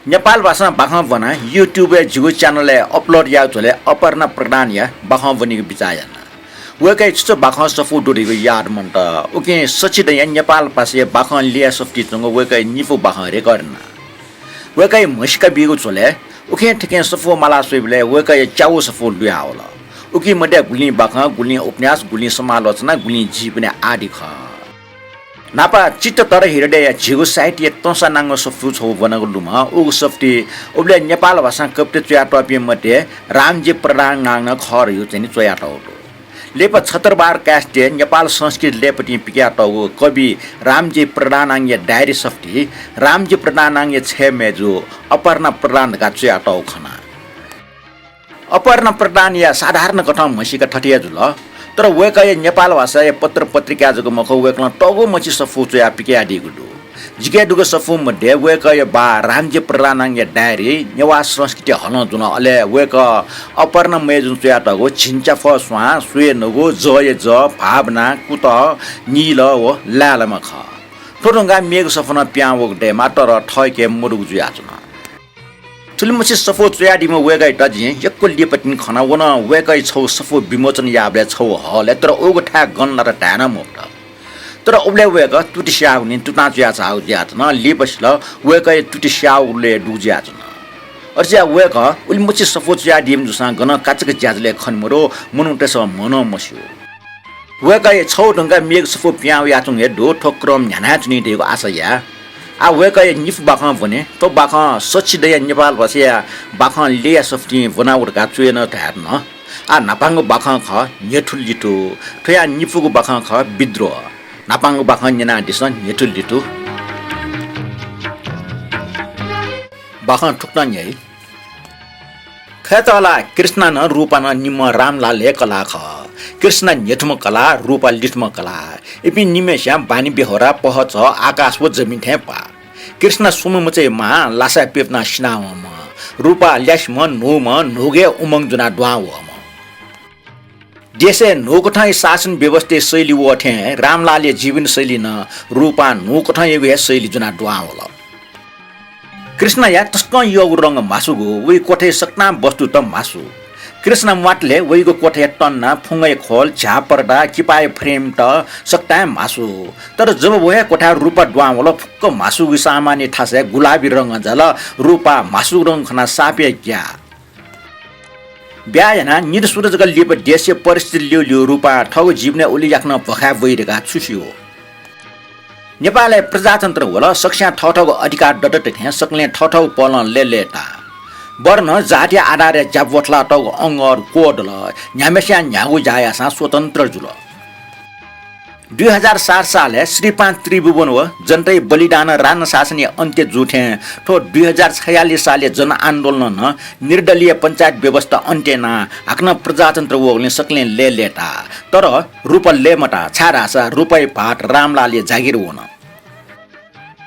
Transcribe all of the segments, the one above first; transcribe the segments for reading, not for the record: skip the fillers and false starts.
नेपाल भाषा बाखा बना YouTube जिगु चैनल अपलोड या चले अपर्णा प्रधान या बाखा बनी बिचाया वे कई चुचो बाखा सफु डोरी याद मंटा ओके सचिद या नेपाल पासे बाखा लिया सफ्टी चंगो वे कई निफु बाखा रेकॉर्डना वे कई मस्का बिगु चले ओके ठिके सफु माला सुइबले वे कई चाउ सफु दुया होला ओके मध्य गुली बाखा गुली उपन्यास गुली समालोचना गुली जीवने आदि ख नापा चित्त तर हिरडे या झिगु साइट या तोसा नांगो सफु छौ बनगु लुमा उ सफ्टी ओबले नेपाल भाषा कप्टे चया टपि मध्ये रामजी प्रधान नांग खर यो चाहिँ चया टौलो लेप 76 बार कास्टे नेपाल संस्कृत लेपटी पिया टौ कवि रामजी प्रधान नांग या डायरी सफ्टी रामजी प्रधान नांग या छे मेजु अपर्णा प्रधान का चया टौ खना अपर्णा प्रधान या साधारण कथा मसिका ठटिया जुल तर वेका नेपाल भाषा पत्र पत्रिका जको मखौ वेकला टगो मछि सफु चया पिके आदि गुडु जिके दुगो सफु मध्ये वेका बा रामजी प्रधानांग डायरी नेवा संस्कृति हन जुन अले वेक अपर्णा मेजुन चया टगो छिन्चा फस्वा सुए नगो जय ज भावना कुत नील व लालमा ख ठोडंगा मेग सफना प्यावक दे माटर ठयके मुरुग जुया जुन तुलमछि सफो चयाडीमा वेगाइ टजि यक्को लिपटिन खना वन वेगाइ छौ सफो विमोचन याबले छौ हले तर ओगो ठा गन र ढाना मोक्ट तर ओबले वेगा तुटिस्याउ नि तुता चया चाउ ज्यात न लिपस्ल वेगाइ तुटिस्याउले दुज्यात न अर्ज्या वेगा उलमछि सफो चयाडीम जुसा गन काचक ज्याजले खनमरो मनुटेस मनो मस्यो वेगाइ छौ ढंगा मेग सफो प्याउ याचुङ हे डो ठोक्रम न्याना चुनि देको आशया आ वेका निफ बाखा भने तो बाखा सचिदय नेपाल भाषा बाखा लिया सफ्टी बनाउट का चुएन थार्न आ नापाङ बाखा ख न्ह्याथु-लिथु थया निफुको बाखा ख bidroha नापाङ बाखा न्याना दिसन न्ह्याथु-लिथु बाखा ठुक्न न्याइ खतला कृष्ण न रूपा न निम रामलाले कला ख कृष्ण न्ह्याथुम कला रूपा लिथुम कला एपि निमेश्या बानी बेहोरा पहच आकाश व जमिन थेपा कृष्ण सुममुचे मा लासा पेपना स्नावम रूपा ल्यास्म नोम नोगे उमंग जुना द्वाव देशे नोकठाई शासन व्यवस्था शैली वठे रामलाले जीवन शैली न रूपा नोकठाई वे शैली जुना द्वावल कृष्ण या तस्क योग रंग मासुगो वे कोठे सक्ना वस्तु त मासु कृष्ण माटले वैगो कोठे टन्ना फुंगै खोल झापर्दा किपाय फ्रेम त सक्ता मासु तर जब वया कोठा रूपा द्वावल फुक्क मासु सामान्य ठासे गुलाबी रंग जल रूपा मासु रंग खना सापे क्या ब्यायना निर सूरजका लिप देश परिस्थिति लियो रूपा ठगो जीवने उली याक्न भखा वइरेका छुसियो नेपालले प्रजातन्त्र होला सक्ष्या ठठगो अधिकार डटट थे सक्ले ठठौ पलन लेलेटा वर्ण जातीय आधार जाबवटला टग अंगर कोडल न्यामेस्या न्यागु जायासा स्वतन्त्र जुल 2007 साले श्रीपान त्रिभुवन व जनतै बलिदान रान शासनी अन्त्य जुठे ठो 2046 साले जन आन्दोलन निर्दलीय पञ्चायत व्यवस्था अन्त्यना हाक्न प्रजातन्त्र वगले सक्ले लेलेटा तर रूप लेमटा छारासा रुपै भाट रामलाले जागिर हुन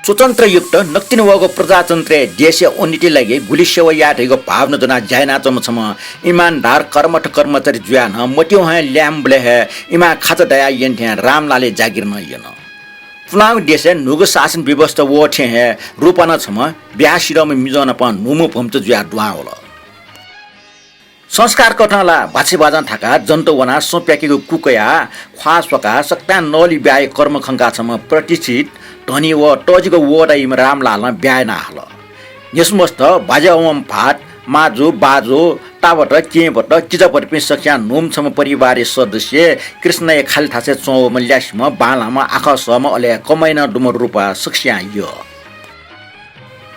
स्वतन्त्र युक्त नक्तिन वगो प्रजातन्त्र देश उन्नति लागि गुली सेवा याटेको भावना जना जायना चमछम इमानदार कर्मठ कर्मचारी जुयान मोटियो है ल्याम्बले है इमा खाचा दया यन्थे रामलाले जागिर न यन पुनाउ देश नुगो शासन व्यवस्था वठे है रूपना छम ब्यासिरम मिजन प नुमु भम्च जुया दुआ होला संस्कार कथाला भाषे बाजन थाका जन्तो वना सोप्याकेको कुकया ख्वासका सक्ता नली ब्याय कर्म खंगा छम प्रतिष्ठित धनी व टजिको वडाइम रामलाल ब्यायना हल यसमस्त बाजावम भाट माजु बाजो ताबाट केबाट किजपट पनि सक्या नोम छम परिवार सदस्य कृष्ण खाली थासे चौ मल्यास्म बालामा आखसम अले कमाइन डुमर रूपा सक्या यो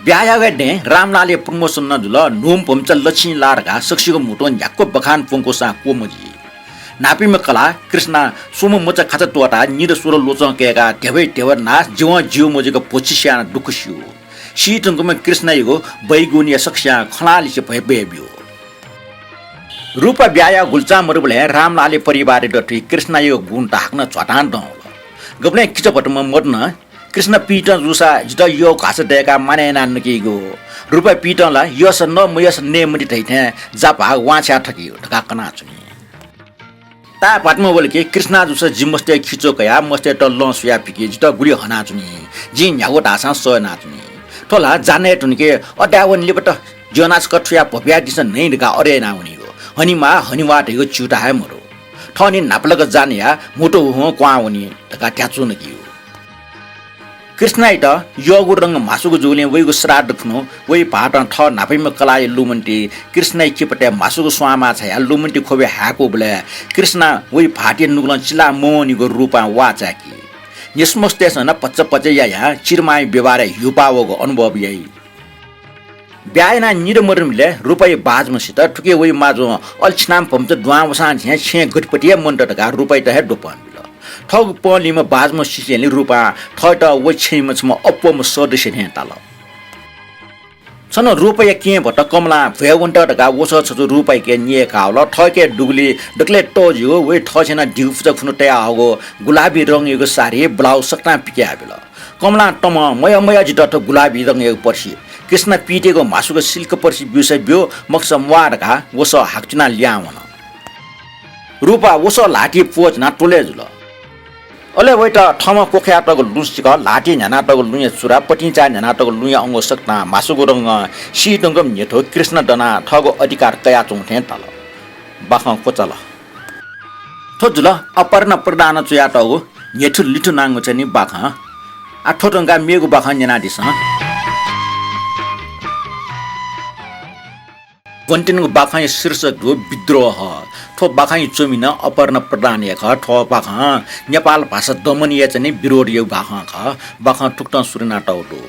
ब्यायागडे रामलाले प्रमोसन नजुल नोम पम्च लक्ष्मी लारका सक्सिको मुटो याक्को बखान पुङको सा कोमजी नापिम कला कृष्ण सोम मोच खाचा टोटा निर सुर लोचकेका ढेबै ढेवर नाच जीव जीव मोजेको पोचिस्या दुखसियो शीतंगम कृष्ण युगो बैगुनिया सक्ष्या खलालिसे भएबियो रूप ब्याया गुल्चा मरुबले रामलाले परिवार डटी कृष्ण युग गुण टाक्न छटान दौल गबले किचपटम मर्न कृष्ण पीटन जुसा जित यो घास देका मानेना नकिगो रूप पीटनला यस न मयस ने मति थैथे जापा वाछा ठकियो ढकाकना चुनी ता पाटमा बोलके कृष्ण जुसा जिमस्ते खिचो कया मस्ते त लसया पिके जित गुडी हना चुनी जि न्यागो ढासा सय नाचुनी थोला जाने टुनके अड्यावनले बट जोनास कठुया भव्या दिस नै गा अरे ना उनीको हनीमा हनीवाटेको चुटा है मरो ठनी नापलग जानिया मोटो हो क्वा उनी तका ट्याचु न कियो कृष्ण इट योगु रंग मासुको जुले वइको श्राद्ध खनो वइ भाट ठ नापैम कलाय लुमन्टी कृष्ण चिपटे मासुको स्वामा छ या लुमन्टी खोबे हाको बले कृष्ण वइ भाटे नुगलन चिला मोनीको रूपा वाचाकी यसमस्तेसन पच्च या चिरमाई व्यवहार युपावको अनुभव यही ब्यायना निरमरमले रुपैयाँ बाजमसित ठुके वइ माजो अल्छनाम पम्च द्वावसान झ्या छे गटपटिया मन्टटका रुपैयाँ त हे डोपन ठग पलिम बाजम सिसेले रुपा ठट व छैम छम अप्पम सदस्य ने ताल सन रुपैयाँ के भट कमला भ्यावन्टटका वस छ रुपैयाँ के निए कावल ठके डुगली डकले टोजियो वे ठछेना दिउफ खुनुटे आगो गुलाबी रंगको सारी ब्लाउज सक्ता पिक्या बेल कमला टम मय जिट गुलाबी रंगको पर्सी कृष्ण पिटेको मासुको सिल्क पर्सी बिउसे बिउ मक्स वाडका वस हाक्चुना ल्यावन रुपा वस लाठी पोजना टोले जुल अले वैट ठम कोख्याटको लुसिक लाठी न्यानाटको लुया चुरा पटिचा न्यानाटको लुया अंग सक्ता मासुको रंग सिटंगम नेथो कृष्ण डना ठगो अधिकार कया चौथे तल बाख कोचल थोजुल अपर्ण प्रदान चुयाटको Nhyathu-lithu nango chani bakha athotongka mego bakha nyana disa Kontingo bakha शीर्षक हो bidroha थो bakha चोमिना अपर्णा प्रधान याखा थो bakha नेपाल भाषा दमनीय चाहिँ विरोधी bakha खा bakha ठुक्टा सुरना टाउटो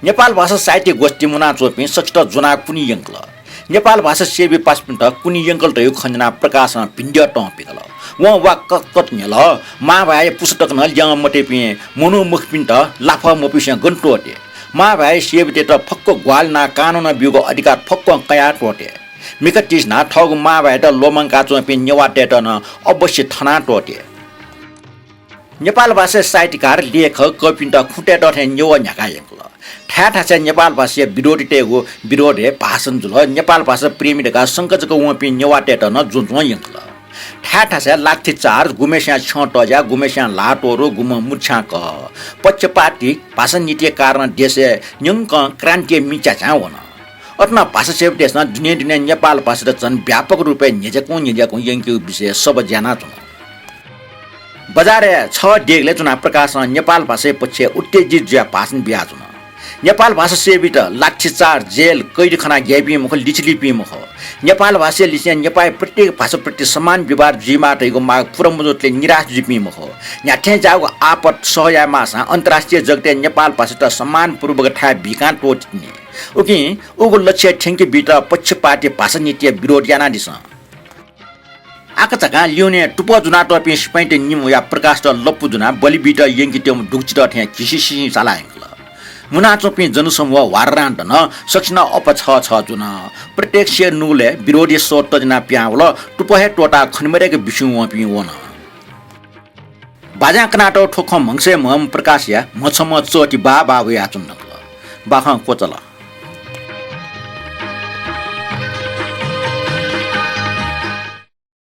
नेपाल भाषा साहित्य गोष्ठी मुना चोपी सचित जुना कुनी यंकल नेपाल भाषा सेवी पासपिन्ट कुनी यंकल तयो खञ्जना प्रकाशन भिन्ड्य टपिकल व वाक कट नेल मा भाइ पुस्तक न ल्याङ मटेपी मनु मुखपिन्ट लाफा मपिस गन्टोटे मा भाइ सेवी त फक्क ग्वाल ना कानुन बिउको अधिकार फक्क कया टोटे मिकटिस ना ठग मा भाइ त लोमङका चोपी नेवाटे त न अवश्य थना टोटे नेपाल भाषा साहित्यकार लेखक कविन्ट खुटे डथे नेवा न्याका यंकल ठाठा चाहिँ नेपाल भाषा विरोधीटेको विरोधे भाषण जुल नेपाल भाषा प्रेमीका संकजको वपि नेवाटे न जुन यंकल ठाठा चाहिँ लाठी चार गुमेस्या छटजा गुमेस्या लाटोरो गुम मुछा क पक्षपाती भाषा नीति कारण देशे न्यंक क्रान्ति मिचा वन अतना भाषा सेव देशमा दुनिया नेपाल भाषा जन व्यापक रूपले निजेको यंकी विषय सब जाना छन् बजारे 6 डेगले चुना प्रकाशन नेपाल भाषा पछि उत्तेजित ज्या भाषण बिहा चुन नेपाल भाषा सेवित लाठी चार जेल कैदखाना ग्यापी मुख लिचलिपी मुख नेपाल भाषा लिसिया नेपाल प्रत्येक भाषा प्रति समान व्यवहार जिमाटेको माग पुरमुजोतले निराश जिपी मुख न्याठे जागो आपत सहयामा अन्तर्राष्ट्रिय जगते नेपाल भाषा त सम्मान पूर्वक ठा भिकान टोट्ने ओके उगो लक्ष्य ठेंके बिटा पक्षपाती भाषा नीति विरोध याना दिस आकचका ल्युने टुप जुना टपी स्पाइट निम या प्रकाश त लप्पु जुना बलिबिट यंकी तेम ढुक्चिट ठ्या किसिसि साला मुना चोपी जनसमूह वारान्ट न सक्षना अप छ जुन प्रत्यक्ष नुले विरोधी सोट जना प्याउल टुपहे टोटा खनमरेको बिसु वपी वन बाजा कनाटो ठोख मंगसे मम प्रकाशया मछम चोटी बा वे आचुन बाख कोचला